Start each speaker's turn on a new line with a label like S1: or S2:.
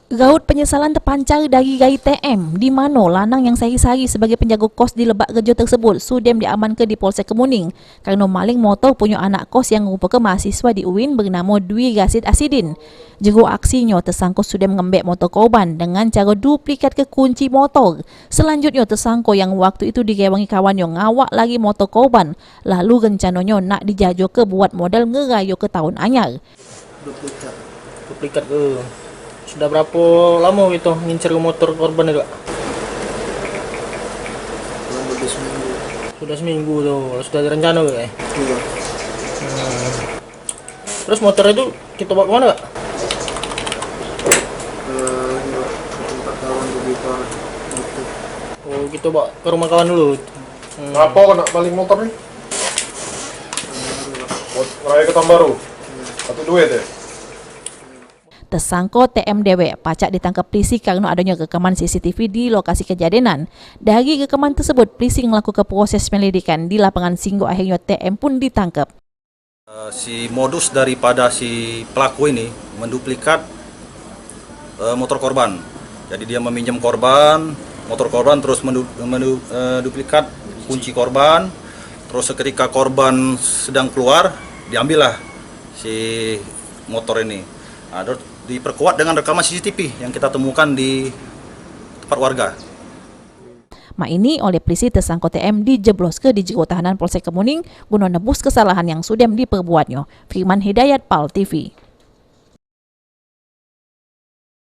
S1: Raut penyesalan terpancar dari gai TM di mana lanang yang sehari-hari sebagai penjaga kos di Lebak Rejo tersebut sudem diamankan di Polsek Kemuning kerana maling motor punya anak kos yang merupakan mahasiswa di UIN bernama Dwi Rasid Asidin. Juru aksinya tersangka sudem mengambil motor korban dengan cara duplikat ke kunci motor. Selanjutnya tersangka yang waktu itu direwangi kawannya ngawak lagi motor korban lalu rencananya nak dijajah ke buat modal ngerayu ke tahun anyar.
S2: Duplikat ke. Sudah berapa lama gitu ngincer motor korban itu, Kak? Sudah seminggu tuh. Sudah ada rencana Kak?
S3: Iya.
S2: Terus motor itu kita bawa kemana Kak?
S3: Tempat kawan begitu.
S2: Oh kita bawa ke rumah kawan dulu.
S4: Kenapa kena maling motor nih? Raya Ketambaru. Satu duit ya?
S1: Tersangka TMDW pacak ditangkap polisi karena adanya rekaman CCTV di lokasi kejadian. Dari rekaman tersebut, polisi melakukan proses penyelidikan di lapangan sehingga akhirnya TM pun ditangkap.
S5: Si modus daripada si pelaku ini menduplikat motor korban. Jadi dia meminjam motor korban terus menduplikat kunci korban. Terus ketika korban sedang keluar, diambillah si motor ini. Diperkuat dengan rekaman CCTV yang kita temukan di tempat warga.
S1: Mak ini oleh polisi tersangka TM dijeblos ke di jero tahanan Polsek Kemuning guna nebus kesalahan yang sudah diperbuatnya. Firman Hidayat, PAL TV.